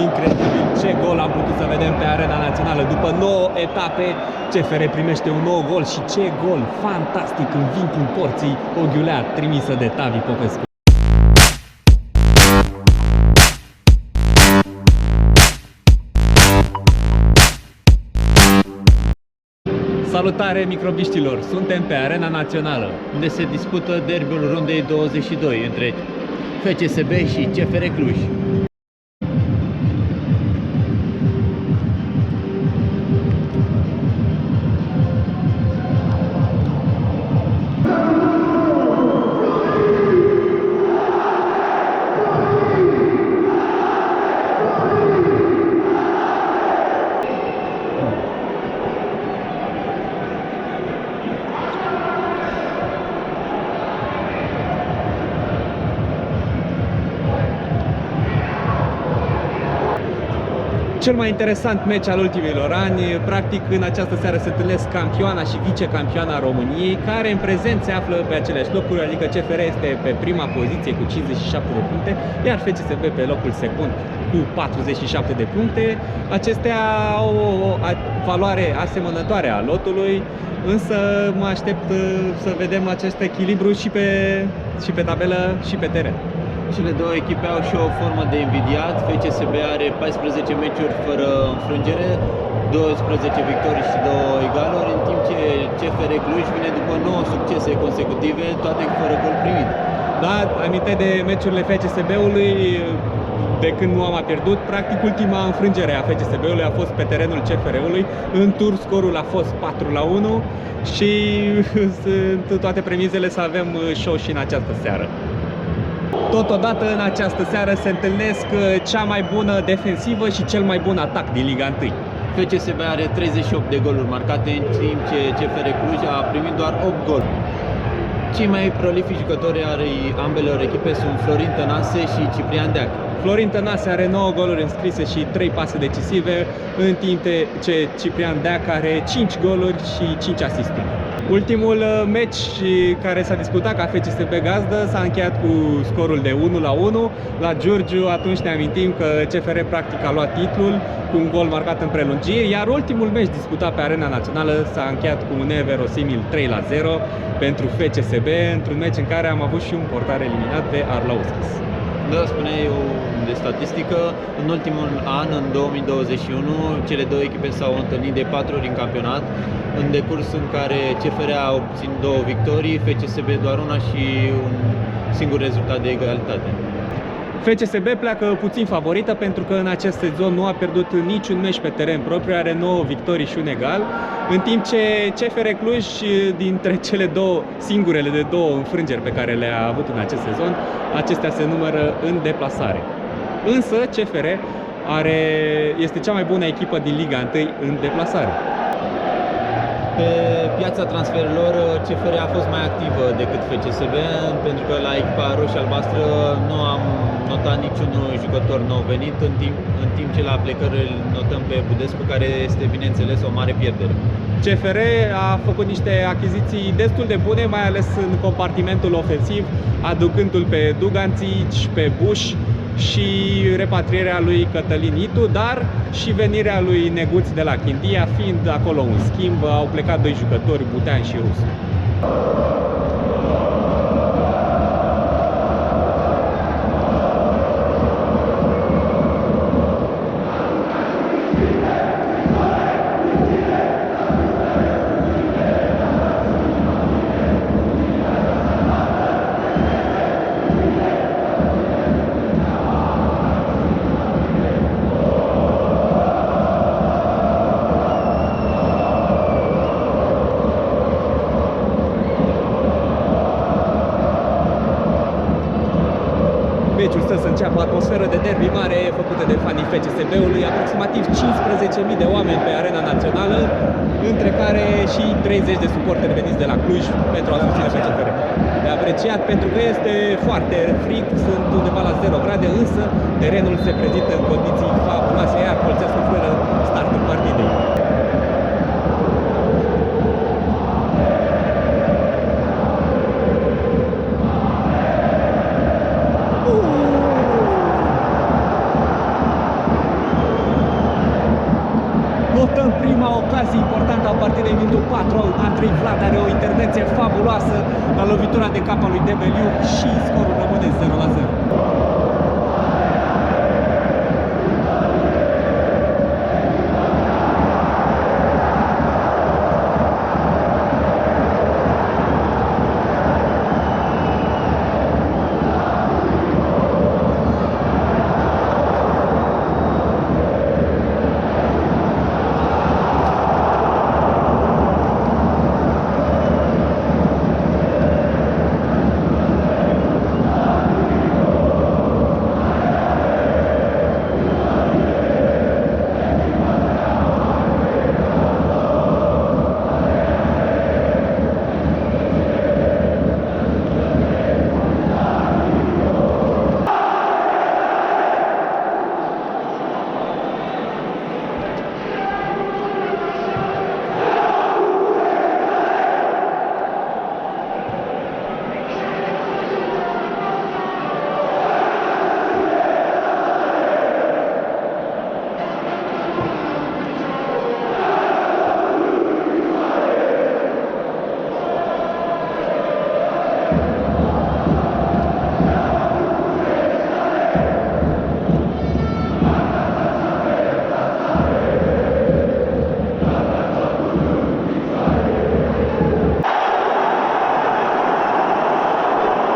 Incredibil, ce gol am putut să vedem pe Arena Națională. După 9 etape, CFR primește un nou gol și ce gol fantastic în vincul porții Oghiulea, trimisă de Tavi Popescu. Salutare microbiștilor! Suntem pe Arena Națională, unde se dispută derbiul rundei 22 între FCSB și CFR Cluj. Cel mai interesant meci al ultimilor ani. Practic, în această seară se întâlnesc campioana și vicecampioana României, care în prezent se află pe aceleași locuri, adică CFR este pe prima poziție cu 57 de puncte, iar FCSB pe locul secund cu 47 de puncte. Acestea au o valoare asemănătoare a lotului, însă mă aștept să vedem acest echilibru și pe tabelă și pe teren. Cele două echipe au și o formă de invidiat. FCSB are 14 meciuri fără înfrângere, 12 victorii și 2 egaluri, în timp ce CFR Cluj vine după 9 succese consecutive, toate fără gol primit. Da, aminte de meciurile FCSB-ului de când nu am pierdut. Practic, ultima înfrângere a FCSB-ului a fost pe terenul CFR-ului. În tur scorul a fost 4-1 și sunt toate premizele să avem show și în această seară. Totodată, în această seară se întâlnesc cea mai bună defensivă și cel mai bun atac din Liga 1. FCSB are 38 de goluri marcate, în timp ce CFR Cluj a primit doar 8 goluri. Cei mai prolifici jucători ai ambelor echipe sunt Florin Tănase și Ciprian Deac. Florin Tănase are 9 goluri înscrise și 3 pase decisive, în timp ce Ciprian Deac are 5 goluri și 5 asisturi. Ultimul meci care s-a disputat ca FCSB gazdă s-a încheiat cu scorul de 1-1 la Giurgiu. Atunci ne amintim că CFR practic a luat titlul cu un gol marcat în prelungiri, iar ultimul meci disputat pe Arena Națională s-a încheiat cu un neverosimil 3-0 pentru FCSB, într-un meci în care am avut și un portar eliminat de Arlauskis. Da, spuneai eu de statistică, în ultimul an, în 2021, cele două echipe s-au întâlnit de 4 ori în campionat, în decurs în care CFR a obținut 2 victorii, FCSB doar una și un singur rezultat de egalitate. FCSB pleacă puțin favorită pentru că în acest sezon nu a pierdut niciun meci pe teren propriu, are 9 victorii și un egal, în timp ce CFR Cluj, dintre cele singurele de 2 înfrângeri pe care le-a avut în acest sezon, acestea se numără în deplasare. Însă CFR este cea mai bună echipă din Liga 1 în deplasare. Pe piața transferurilor, CFR a fost mai activă decât FCSB, pentru că la echipa roșie-albastră nu am notat niciun jucător nou venit, în timp ce la plecări îl notăm pe Budescu, care este, bineînțeles, o mare pierdere. CFR a făcut niște achiziții destul de bune, mai ales în compartimentul ofensiv, aducându-l pe Duganțici, pe Bush și repatrierea lui Cătălin Itu, dar și venirea lui Neguț de la Chindia, fiind acolo un schimb, au plecat 2 jucători, Butean și Rusu. Meciul stă să înceapă, atmosferă de derby mare făcută de fanii FCSB-ului, aproximativ 15.000 de oameni pe Arena Națională, între care și 30 de suporteri veniți de la Cluj pentru a susține pe CFR. De apreciat pentru că este foarte frig, sunt undeva la 0 grade, însă terenul se prezintă în condiții fabuloase, iar Colțescu fără startul partidei. ocazie importantă a partidei, minutul 4, Andrei Vlad are o intervenție fabuloasă la lovitura de cap a lui Debeliu și scorul rămâne 0-0.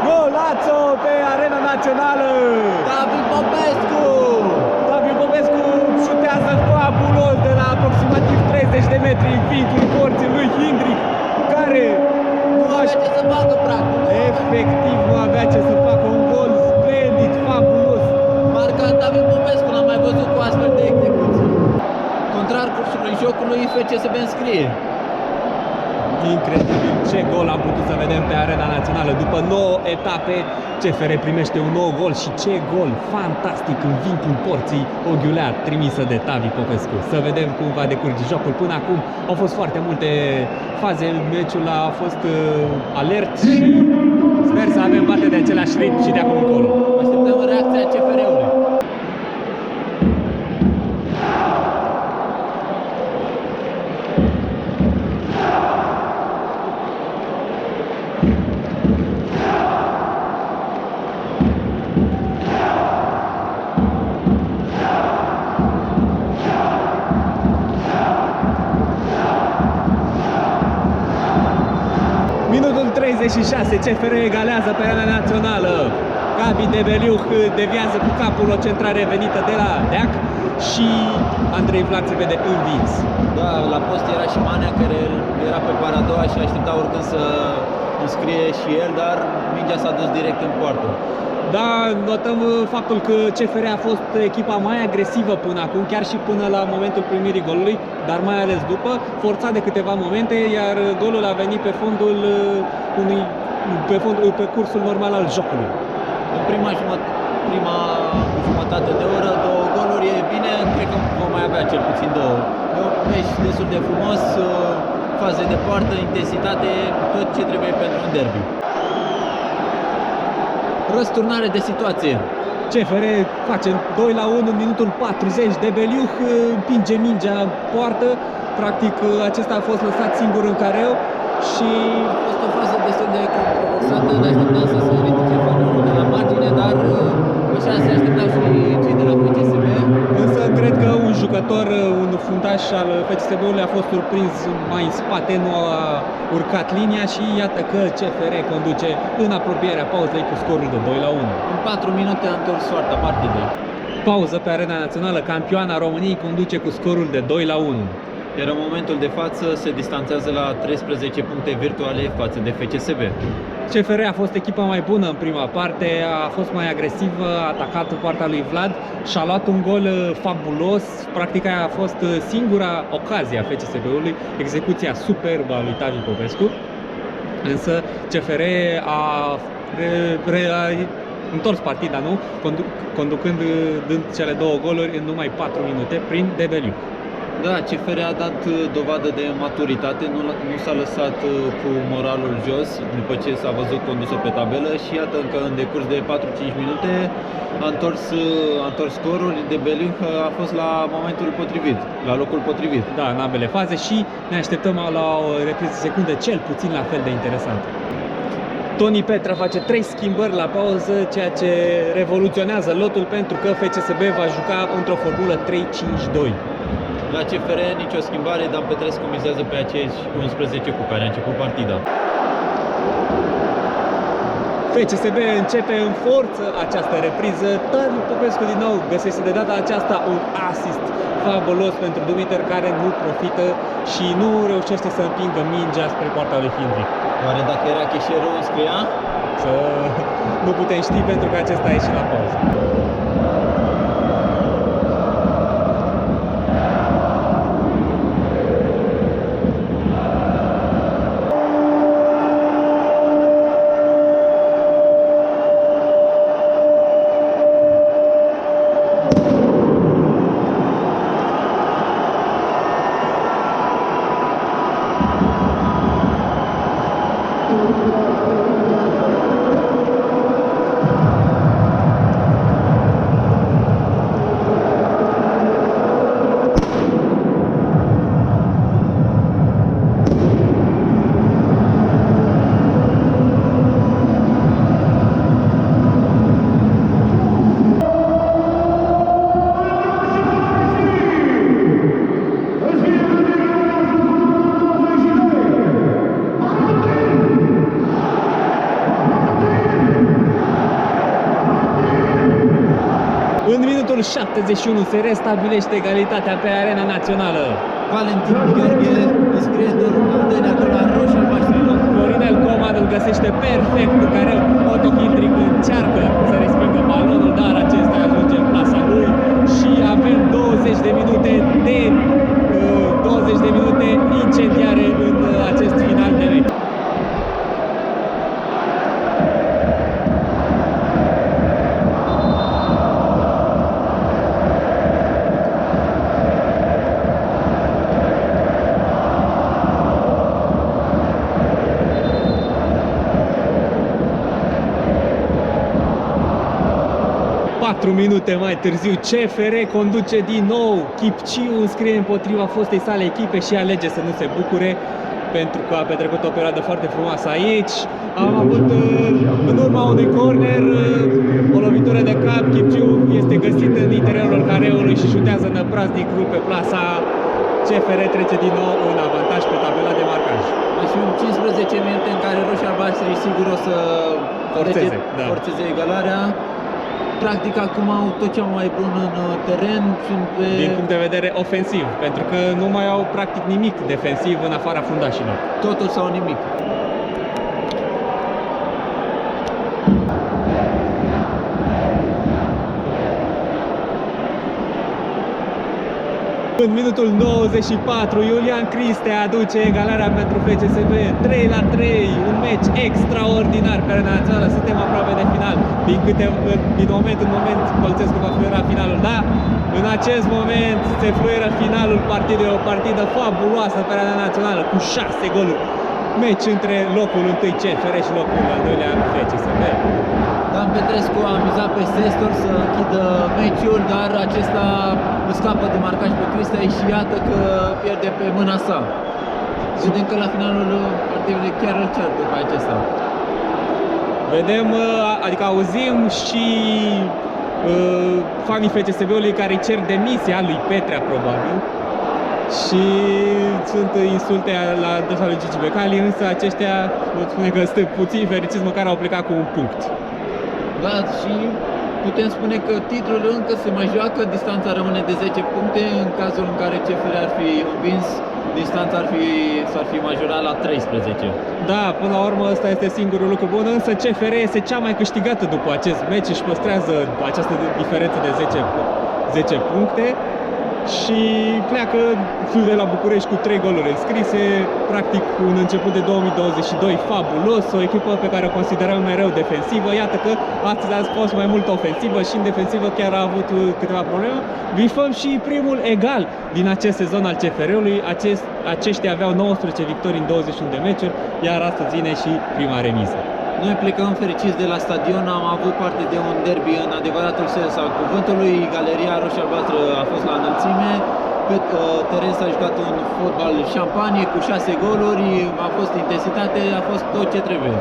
Golazo pe Arena Națională! David Popescu! David Popescu șutează fabulos de la aproximativ 30 de metri în vincul porții lui Hindrick, care Nu avea ce să facă, practic. efectiv nu avea ce să facă, un gol splendid, fabulos. Marca David Popescu, n-am mai văzut cu astfel de execuții. Contrar cursului jocului, FCSB înscrie. Incredibil ce gol am putut să vedem pe Arena Națională. După 9 etape, CFR primește un nou gol și ce gol fantastic în vincul porții Oghiulea, trimisă de Tavi Popescu. Să vedem cum va decurge jocul. Până acum au fost foarte multe faze, meciul a fost alert și sper să avem parte de același ritm și de acum încolo. Așteptăm reacția CFR-ului. Minutul 36, CFR egalează pe Arena Națională. Gabi Debeliu deviază cu capul o centrare venită de la Deac și Andrei Vlad se vede învins. Da, la post era și Manea, care era pe para a doua și aștepta oricând să înscrie și el, dar mingea s-a dus direct în poartă. Da, notăm faptul că CFR a fost echipa mai agresivă până acum, chiar și până la momentul primirii golului, dar mai ales după, forțat de câteva momente, iar golul a venit pe fondul pe cursul normal al jocului. În prima jumătate de oră, două goluri, e bine, cred că vom mai avea cel puțin două. E un meci destul de frumos, faze de poartă, intensitate, tot ce trebuie pentru un derby. Răsturnare de situație. CFR face 2-1 în minutul 40, Debeliu împinge mingea în poartă, practic acesta a fost lăsat singur în careu și A fost o fază destul de controversată, ne așteptam să se ridice fanul de la margine, dar așa se așteptau și cei de la FCSB. însă cred că un jucător, un fundaș al FCSB-ului a fost surprins mai în spate, nu a urcat linia și iată că CFR conduce în apropierea pauzei cu scorul de 2-1. În 4 minute a întors soarta partidei. Pauză pe Arena Națională, campioana României conduce cu scorul de 2-1. Iar în momentul de față se distanțează la 13 puncte virtuale față de FCSB. CFR a fost echipa mai bună în prima parte, a fost mai agresivă, a atacat poarta lui Vlad și a luat un gol fabulos. Practic aia a fost singura ocazie a FCSB-ului, execuția superbă a lui Tavi Popescu. Însă CFR a întors partida, nu? Conducând, dând cele două goluri în numai 4 minute prin Debeliu. Da, CFR a dat dovadă de maturitate, nu s-a lăsat cu moralul jos după ce s-a văzut condusă pe tabelă și iată că în decurs de 4-5 minute a întors scorul de Belin, a fost la momentul potrivit, la locul potrivit. Da, în ambele faze și ne așteptăm la o repriză secundă cel puțin la fel de interesantă. Toni Petra face 3 schimbări la pauză, ceea ce revoluționează lotul pentru că FCSB va juca într-o formulă 3-5-2. La CFR nicio schimbare, Dan Petrescu mizează pe acești 11 cu care a început partida. FCSB începe în forță această repriză. Tăriu Popescu din nou găsește de data aceasta un asist fabulos pentru Dumitru, care nu profită și nu reușește să împingă mingea spre poarta lui Hindrick. Oare dacă era Cheșerul scria? Să nu putem ști pentru că acesta a ieșit la pauză. În minutul 71 se restabilește egalitatea pe arena națională. Valentin Gheorghe înscrie al doilea gol la roșu-albaștrilor. Florinel Coman îl găsește perfect, în care Otto Hindrick încearcă să respingă balonul, dar acesta ajunge în plasa lui și avem 20 de minute incendiare în acest final de meci. Minute mai târziu, CFR conduce din nou. Chipciu înscrie împotriva fostei sale echipe și alege să nu se bucure pentru că a petrecut o perioadă foarte frumoasă aici. Am avut în urma unui corner o lovitură de cap. Chipciu este găsit în interiorul careului și șutează năpraznic pe plasa. CFR trece din nou un avantaj pe tabela de marcaj. Și în 15 minute în care roșii-albaștri sigur o să forțeze egalarea. Practic acum au tot cea mai bun în teren din punct de vedere ofensiv, pentru că nu mai au practic nimic defensiv în afara fundașilor. Totul sau nimic. În minutul 94, Iulian Criste aduce egalarea pentru FCSB, 3-3, un meci extraordinar pe arena națională, suntem aproape de final. Din moment în moment, Colțescu va fluiera finalul, da? În acest moment se fluieră finalul partidei, o partidă fabuloasă pe arena națională, cu 6 goluri. Meci între locul 1 CFR și locul al doilea FCSB. Dan Petrescu a mizat pe Sestor să închidă meciul, dar acesta scapă de marcaj pe Criste și iată că pierde pe mâna sa. Vedem că la finalul partidului chiar îl cer după acesta. Vedem, adică auzim și fanii FCSB-ului care îi cer demisia lui Petrea, probabil. Și sunt insulte la adresa lui Gigi Becali, însă aceștia pot spune că sunt puțin fericiți, măcar au plecat cu un punct. Da, și putem spune că titlul încă se mai joacă, distanța rămâne de 10 puncte, în cazul în care CFR ar fi învins, distanța s-ar fi majorat la 13. Da, până la urmă ăsta este singurul lucru bun, însă CFR este cea mai câștigată după acest meci, își păstrează această diferență de 10 puncte. și pleacă de la București cu 3 goluri înscrise, practic un început de 2022 fabulos, o echipă pe care o considerăm mereu defensivă. Iată că astăzi a fost mai mult ofensivă și în defensivă chiar a avut câteva probleme. Bifăm și primul egal din acest sezon al CFR-ului. Aceștia aveau 19 victorii în 21 de meciuri, iar astăzi vine și prima remiză. Noi plecăm fericiți de la stadion, am avut parte de un derby în adevăratul sens al cuvântului. Galeria roșie-albastră a fost la înălțime, pe teren s-a jucat un fotbal șampanie cu 6 goluri, a fost intensitate, a fost tot ce trebuie.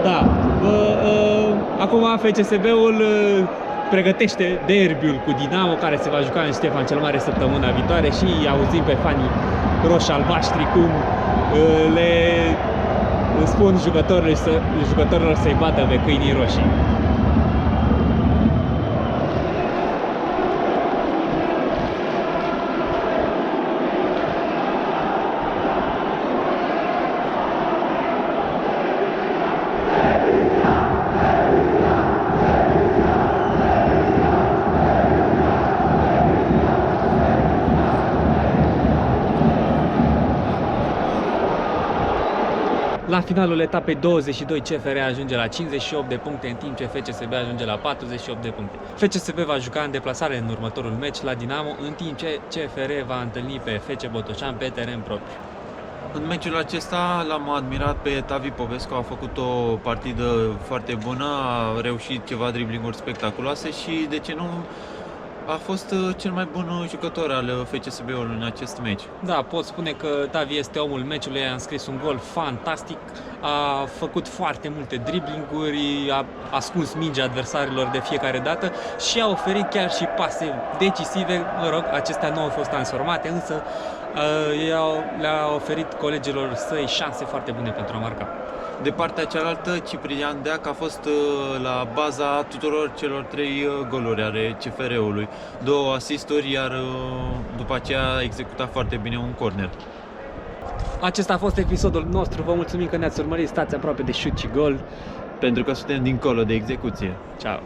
Da, acum FCSB-ul pregătește derbiul cu Dinamo, care se va juca în Ștefan cel Mare săptămâna viitoare și auzim pe fanii roșii-albaștri cum le spun jucătorilor să-i bată pe câinii roșii. La finalul etapei 22, CFR ajunge la 58 de puncte, în timp ce FCSB ajunge la 48 de puncte. FCSB va juca în deplasare în următorul meci la Dinamo, în timp ce CFR va întâlni pe FC Botoșani pe teren propriu. În meciul acesta l-am admirat pe Tavi Popescu, a făcut o partidă foarte bună, a reușit ceva driblinguri spectaculoase și, de ce nu, a fost cel mai bun jucător al FCSB-ului în acest meci. Da, pot spune că Tavi este omul meciului, a înscris un gol fantastic, a făcut foarte multe driblinguri, a ascuns mingea adversarilor de fiecare dată și a oferit chiar și pase decisive. Mă rog, acestea nu au fost transformate, însă le-a oferit colegilor săi șanse foarte bune pentru a marca. De partea cealaltă, Ciprian Deac a fost la baza tuturor celor 3 goluri ale CFR-ului. 2 asisturi, iar după aceea a executat foarte bine un corner. Acesta a fost episodul nostru, vă mulțumim că ne-ați urmărit, stați aproape de șut și gol. Pentru că suntem dincolo de execuție. Ciao!